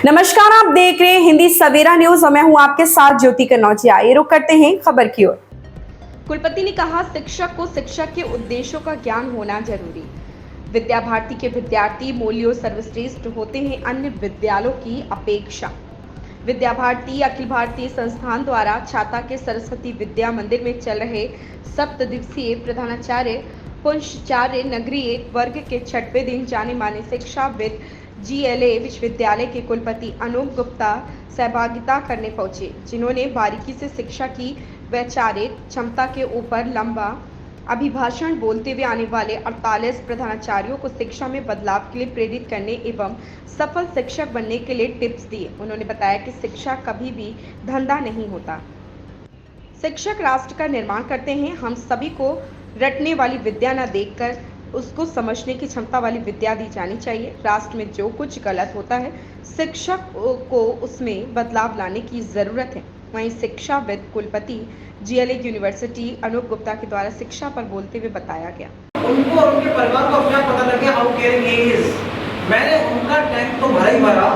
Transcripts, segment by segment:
नमस्कार, आप देख रहे हैं हिंदी सवेरा न्यूज और मैं हूं आपके साथ ज्योति कन्नौजिया। ये रुक करते हैं खबर की ओर। कुलपति ने कहा, शिक्षक को शिक्षा के उद्देश्यों का ज्ञान होना जरूरी। विद्या भारती के विद्यार्थी मूल्यों सर्वश्रेष्ठ होते हैं अन्य विद्यालयों की अपेक्षा। विद्या भारती अखिल भारतीय संस्थान द्वारा छाता के सरस्वती विद्या मंदिर में चल रहे 7 दिवसीय प्रधानाचार्य पुंसाचार्य नगरीय वर्ग के 6वें दिन जाने माने शिक्षाविद GLA विश्वविद्यालय के कुलपति अनूप गुप्ता सहभागिता करने पहुंचे, जिन्होंने बारीकी से शिक्षा की वैचारिक क्षमता के ऊपर लंबा अभिभाषण बोलते हुए आने वाले 48 प्रधानाचार्यों को शिक्षा में बदलाव के लिए प्रेरित करने एवं सफल शिक्षक बनने के लिए टिप्स दिए। उन्होंने बताया कि शिक्षा कभी भी धंधा नहीं होता, शिक्षक राष्ट्र का निर्माण करते हैं। हम सभी को रटने वाली विद्या न देखकर उसको समझने की क्षमता वाली विद्या दी जानी चाहिए। राष्ट्र में जो कुछ गलत होता है, शिक्षक को उसमें बदलाव लाने की जरूरत है। वहीं शिक्षाविद कुलपति GLA यूनिवर्सिटी अनूप गुप्ता के द्वारा शिक्षा पर बोलते हुए बताया गया, उनको और उनके परिवार को अपना पता लगे हाउ केयरिंग ही इज। मैंने उनका टैंक तो भरा ही भरा,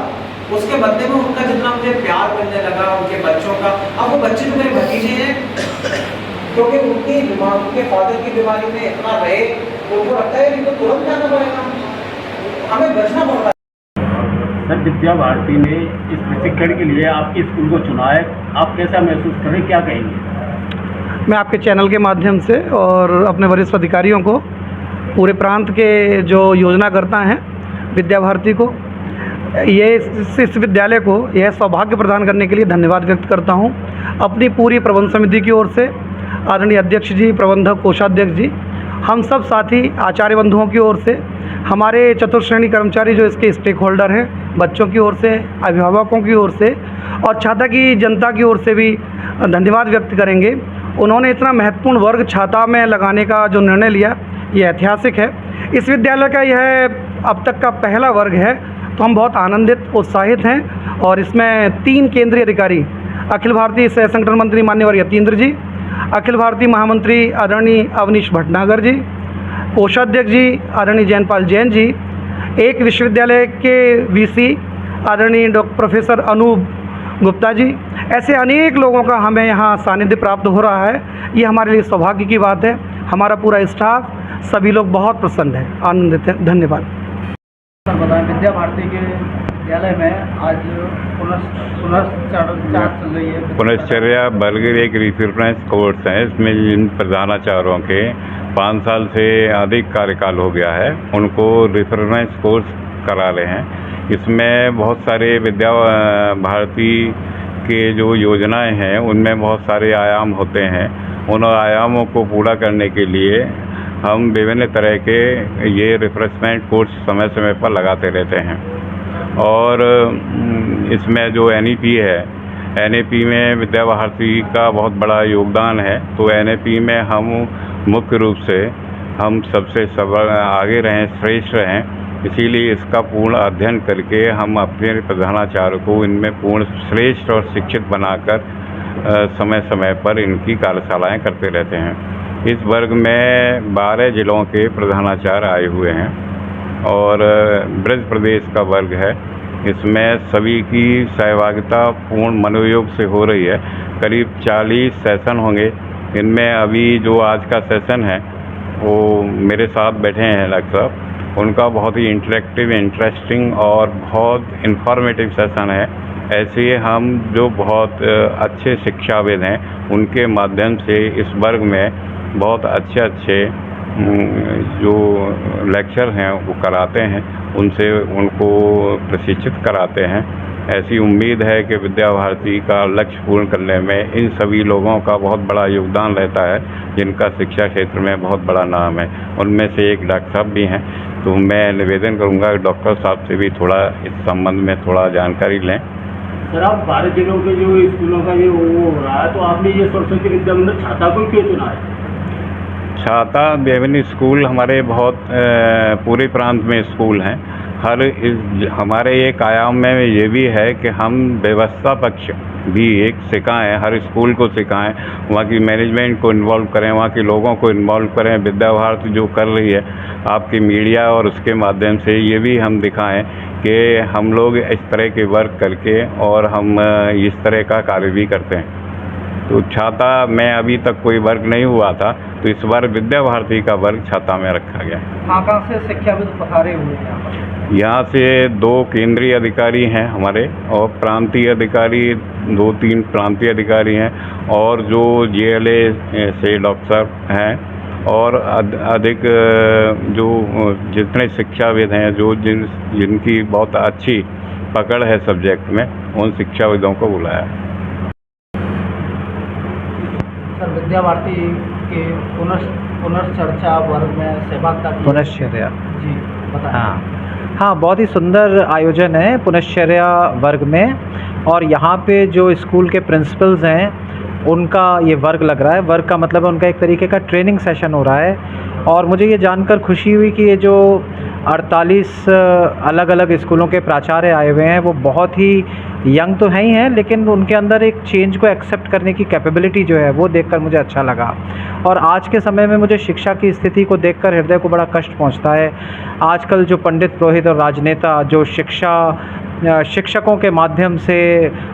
उसके बदले में उनका जितना मुझे प्यार मिलने लगा उनके बच्चों का। अब वो बच्चे तो मेरे भतीजे हैं, क्योंकि उनकी बीमारी, उनके फादर की बीमारी में इतना रहे, उनको लगता है कि तो तुरंत जाना पड़ेगा, हमें बचना पड़ रहा है। सर, विद्या भारती ने इस प्रशिक्षण के लिए आपके स्कूल को चुना है, आप कैसा महसूस करें, क्या कहेंगे? मैं आपके चैनल के माध्यम से और अपने वरिष्ठ अधिकारियों को, पूरे प्रांत के जो योजनाकर्ता हैं विद्या भारती को, ये इस विद्यालय को यह सौभाग्य प्रदान करने के लिए धन्यवाद व्यक्त करता हूं। अपनी पूरी प्रबंध समिति की ओर से आदरणीय अध्यक्ष जी, प्रबंधक, कोषाध्यक्ष जी, हम सब साथी आचार्य बंधुओं की ओर से, हमारे चतुर्श्रेणी कर्मचारी जो इसके स्टेक होल्डर हैं, बच्चों की ओर से, अभिभावकों की ओर से और छाता की जनता की ओर से भी धन्यवाद व्यक्त करेंगे। उन्होंने इतना महत्वपूर्ण वर्ग छाता में लगाने का जो निर्णय लिया, ये ऐतिहासिक है। इस विद्यालय का यह अब तक का पहला वर्ग है, तो हम बहुत आनंदित, उत्साहित हैं। और इसमें 3 केंद्रीय अधिकारी, अखिल भारतीय सह संगठन मंत्री माननीय यतीन्द्र जी, अखिल भारतीय महामंत्री आदरणीय अवनीश भटनागर जी, कोषाध्यक्ष जी आदरणीय जैनपाल जैन जी, एक विश्वविद्यालय के VC आदरणीय प्रोफेसर अनूप गुप्ता जी, ऐसे अनेक लोगों का हमें यहाँ सानिध्य प्राप्त हो रहा है। ये हमारे लिए सौभाग्य की बात है। हमारा पूरा स्टाफ, सभी लोग बहुत प्रसन्न हैं, आनंदित हैं। धन्यवाद। सर बताएं, विद्या भारती के विद्यालय में आज पुनश्चर्या चल रही है। पुनश्चर्या वर्ग एक रिफरेंस कोर्स है। इसमें जिन प्रधानाचार्यों के 5 साल से अधिक कार्यकाल हो गया है, उनको रिफरेंस कोर्स करा रहे हैं। इसमें बहुत सारे विद्या भारती के जो योजनाएं हैं, उनमें बहुत सारे आयाम होते हैं। उन आयामों को पूरा करने के लिए हम विभिन्न तरह के ये रिफ्रेशमेंट कोर्स समय समय पर लगाते रहते हैं। और इसमें जो NEP है, NEP में विद्या भारती का बहुत बड़ा योगदान है। तो NEP में हम मुख्य रूप से हम सबसे आगे रहें, श्रेष्ठ रहें, इसीलिए इसका पूर्ण अध्ययन करके हम अपने प्रधानाचार्य को इनमें पूर्ण श्रेष्ठ और शिक्षित बनाकर समय समय पर इनकी कार्यशालाएं करते रहते हैं। इस वर्ग में 12 जिलों के प्रधानाचार्य आए हुए हैं और ब्रज प्रदेश का वर्ग है। इसमें सभी की सहभागिता पूर्ण मनोयोग से हो रही है। करीब 40 सेशन होंगे। इनमें अभी जो आज का सेशन है, वो मेरे साथ बैठे हैं डॉक्टर साहब, उनका बहुत ही इंटरेक्टिव, इंटरेस्टिंग और बहुत इन्फॉर्मेटिव सेशन है। ऐसे हम जो बहुत अच्छे शिक्षाविद हैं, उनके माध्यम से इस वर्ग में बहुत अच्छे जो लेक्चर हैं वो कराते हैं, उनसे उनको प्रशिक्षित कराते हैं। ऐसी उम्मीद है कि विद्या भारती का लक्ष्य पूर्ण करने में इन सभी लोगों का बहुत बड़ा योगदान रहता है, जिनका शिक्षा क्षेत्र में बहुत बड़ा नाम है। उनमें से एक डॉक्टर साहब भी हैं। तो मैं निवेदन करूंगा कि डॉक्टर साहब से भी थोड़ा इस संबंध में थोड़ा जानकारी लें। सर, आप 12 जिलों के जो स्कूलों का ये वो हो रहा है, तो आपने ये सरस्वती विद्या मंदिर छाता को क्यों चुना है? छाता विभिन्न स्कूल हमारे बहुत पूरे प्रांत में स्कूल हैं। हमारे एक आयाम में ये भी है कि हम व्यवस्था पक्ष भी एक सिखाएं, हर स्कूल को सिखाएं, वहाँ की मैनेजमेंट को इन्वॉल्व करें, वहाँ के लोगों को इन्वॉल्व करें। विद्या भारती जो कर रही है आपकी मीडिया और उसके माध्यम से, ये भी हम दिखाएं कि हम लोग इस तरह के वर्क करके और हम इस तरह का कार्य भी करते हैं। तो छाता में अभी तक कोई वर्क नहीं हुआ था, तो इस बार विद्या भारती का वर्क छाता में रखा गया। कहाँ से शिक्षाविद पधारे हुए हैं यहाँ पर? यहाँ से 2 केंद्रीय अधिकारी हैं हमारे, और प्रांतीय अधिकारी 2-3 प्रांतीय अधिकारी हैं, और जो JLA से डॉक्टर हैं, और अधिक जो जितने शिक्षाविद हैं जो जिनकी बहुत अच्छी पकड़ है सब्जेक्ट में, उन शिक्षाविदों को बुलाया है। सर, विद्या भारती के पुनर्चर्चा वर्ग में सहभागिता की पुनश्चर्या, जी बताएं। हाँ, बहुत ही सुंदर आयोजन है पुनश्चर्या वर्ग में, और यहाँ पे जो स्कूल के प्रिंसिपल्स हैं उनका ये वर्ग लग रहा है। वर्ग का मतलब है उनका एक तरीके का ट्रेनिंग सेशन हो रहा है, और मुझे ये जानकर खुशी हुई कि ये जो 48 अलग अलग स्कूलों के प्राचार्य आए हुए हैं वो बहुत ही यंग तो हैं ही हैं, लेकिन उनके अंदर एक चेंज को एक्सेप्ट करने की कैपेबिलिटी जो है वो देखकर मुझे अच्छा लगा। और आज के समय में मुझे शिक्षा की स्थिति को देखकर हृदय को बड़ा कष्ट पहुंचता है। आजकल जो पंडित पुरोहित और राजनेता जो शिक्षकों के माध्यम से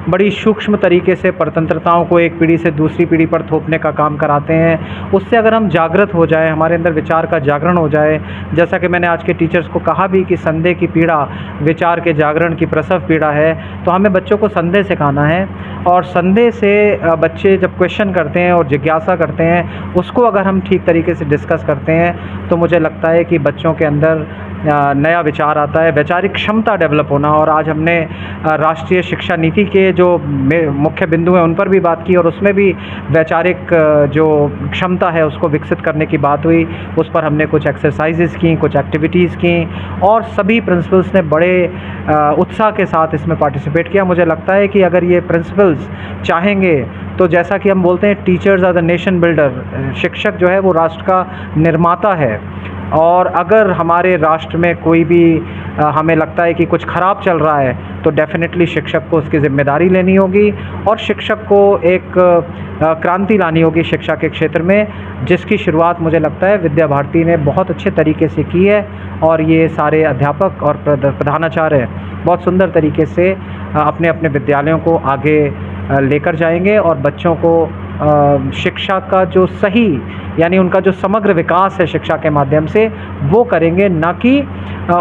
बड़ी सूक्ष्म तरीके से परतंत्रताओं को एक पीढ़ी से दूसरी पीढ़ी पर थोपने का काम कराते हैं, उससे अगर हम जागृत हो जाए, हमारे अंदर विचार का जागरण हो जाए, जैसा कि मैंने आज के टीचर्स को कहा भी कि संदेह की पीड़ा विचार के जागरण की प्रसव पीड़ा है, तो हमें बच्चों को संदेह सिखाना है। और संदेह से बच्चे जब क्वेश्चन करते हैं और जिज्ञासा करते हैं, उसको अगर हम ठीक तरीके से डिस्कस करते हैं तो मुझे लगता है कि बच्चों के अंदर नया विचार आता है, वैचारिक क्षमता डेवलप होना। और आज हमने राष्ट्रीय शिक्षा नीति के जो मुख्य बिंदु हैं उन पर भी बात की, और उसमें भी वैचारिक जो क्षमता है उसको विकसित करने की बात हुई। उस पर हमने कुछ एक्सरसाइजेज़ की, कुछ एक्टिविटीज़ की, और सभी प्रिंसिपल्स ने बड़े उत्साह के साथ इसमें पार्टिसिपेट किया। मुझे लगता है कि अगर ये प्रिंसिपल्स चाहेंगे तो जैसा कि हम बोलते हैं teachers are the nation builder, शिक्षक जो है वो राष्ट्र का निर्माता है। और अगर हमारे राष्ट्र में कोई भी हमें लगता है कि कुछ ख़राब चल रहा है तो डेफिनेटली शिक्षक को उसकी ज़िम्मेदारी लेनी होगी, और शिक्षक को एक क्रांति लानी होगी शिक्षा के क्षेत्र में, जिसकी शुरुआत मुझे लगता है विद्या भारती ने बहुत अच्छे तरीके से की है। और ये सारे अध्यापक और प्रधानाचार्य बहुत सुंदर तरीके से अपने अपने विद्यालयों को आगे लेकर जाएंगे, और बच्चों को शिक्षा का जो सही यानी उनका जो समग्र विकास है शिक्षा के माध्यम से वो करेंगे, ना कि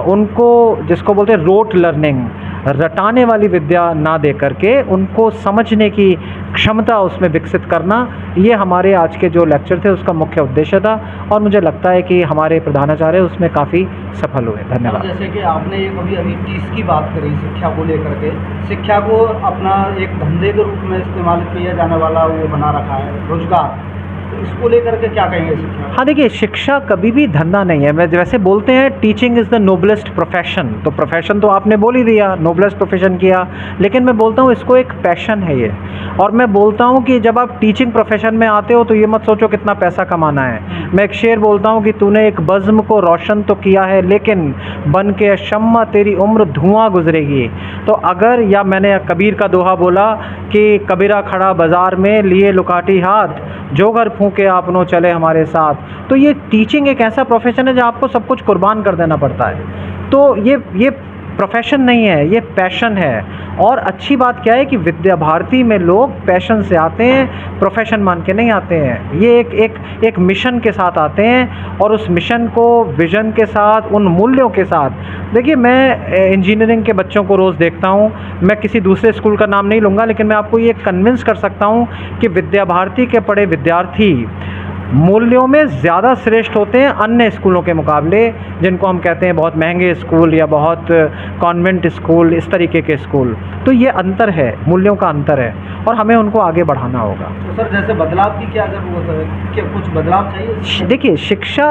उनको जिसको बोलते हैं रोट लर्निंग, रटाने वाली विद्या ना दे करके उनको समझने की क्षमता उसमें विकसित करना। ये हमारे आज के जो लेक्चर थे उसका मुख्य उद्देश्य था, और मुझे लगता है कि हमारे प्रधानाचार्य उसमें काफ़ी सफल हुए। धन्यवाद। जैसे कि आपने अभी 30 की बात करी शिक्षा को लेकर के, शिक्षा को अपना एक धंधे के रूप में इस्तेमाल किया जाने वाला वो बना रखा है रोजगार, तो इसको लेकर के क्या कहेंगे शिक्षा? हाँ, देखिए, शिक्षा कभी भी धंधा नहीं है। मैं वैसे बोलते हैं teaching is the noblest profession, तो प्रोफेशन तो आपने बोल ही दिया, नोबलेस्ट प्रोफेशन किया, लेकिन मैं बोलता हूँ इसको एक पैशन है ये। और मैं बोलता हूँ कि जब आप टीचिंग प्रोफेशन में आते हो तो ये मत सोचो कितना पैसा कमाना है। मैं एक शेर बोलता हूँ कि तूने एक बज़्म को रोशन तो किया है, लेकिन बन के शम्मा तेरी उम्र धुआं गुजरेगी। तो अगर, या मैंने कबीर का दोहा बोला कि कबीरा खड़ा बाज़ार में लिए लुकाटी हाथ, जो घर फूंके आपनो चले हमारे साथ। तो ये टीचिंग एक ऐसा प्रोफेशन है जहाँ आपको सब कुछ कुर्बान कर देना पड़ता है। तो ये प्रोफेशन नहीं है, ये पैशन है। और अच्छी बात क्या है कि विद्या भारती में लोग पैशन से आते हैं, प्रोफेशन मान के नहीं आते हैं। ये एक मिशन के साथ आते हैं, और उस मिशन को विजन के साथ, उन मूल्यों के साथ। देखिए, मैं इंजीनियरिंग के बच्चों को रोज़ देखता हूँ, मैं किसी दूसरे स्कूल का नाम नहीं लूँगा, लेकिन मैं आपको ये कन्विंस कर सकता हूँ कि विद्या भारती के पढ़े विद्यार्थी मूल्यों में ज़्यादा श्रेष्ठ होते हैं अन्य स्कूलों के मुकाबले, जिनको हम कहते हैं बहुत महंगे स्कूल या बहुत कॉन्वेंट स्कूल, इस तरीके के स्कूल। तो ये अंतर है, मूल्यों का अंतर है, और हमें उनको आगे बढ़ाना होगा। तो सर, जैसे बदलाव की क्या ज़रूरत है, क्या कुछ बदलाव चाहिए? देखिए, शिक्षा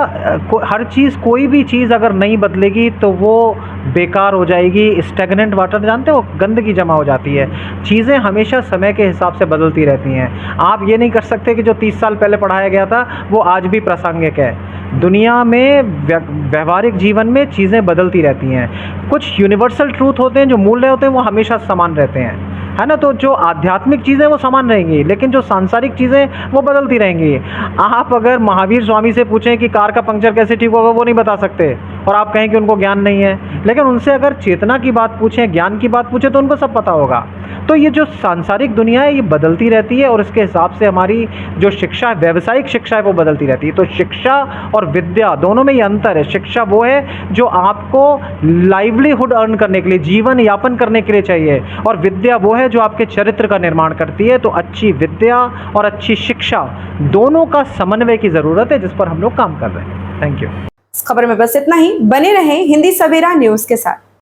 हर चीज़, कोई भी चीज़ अगर नहीं बदलेगी तो वो बेकार हो जाएगी। स्टैग्नेंट वाटर जानते हो, गंदगी जमा हो जाती है। चीज़ें हमेशा समय के हिसाब से बदलती रहती हैं। आप ये नहीं कर सकते कि जो 30 साल पहले पढ़ाया गया था वो आज भी प्रासंगिक है। दुनिया में व्यवहारिक जीवन में चीज़ें बदलती रहती हैं। कुछ यूनिवर्सल ट्रूथ होते हैं, जो मूल्य होते हैं वो हमेशा समान रहते हैं। है ना। तो जो आध्यात्मिक चीज़ें वो समान रहेंगी, लेकिन जो सांसारिक चीज़ें वो बदलती रहेंगी। आप अगर महावीर स्वामी से पूछें कि कार का पंक्चर कैसे ठीक होगा, वो नहीं बता सकते, और आप कहें कि उनको ज्ञान नहीं है। लेकिन उनसे अगर चेतना की बात पूछें, ज्ञान की बात पूछें, तो उनको सब पता होगा। तो ये जो सांसारिक दुनिया है ये बदलती रहती है, और इसके हिसाब से हमारी जो शिक्षा है, व्यावसायिक शिक्षा है, वो बदलती रहती है। तो शिक्षा और विद्या दोनों में ये अंतर है। शिक्षा वो है जो आपको लाइवलीहुड अर्न करने के लिए, जीवन यापन करने के लिए चाहिए, और विद्या वो है जो आपके चरित्र का निर्माण करती है। तो अच्छी विद्या और अच्छी शिक्षा दोनों का समन्वय की ज़रूरत है, जिस पर हम लोग काम कर रहे हैं। Thank you. इस खबर में बस इतना ही। बने रहें हिंदी सवेरा न्यूज़ के साथ।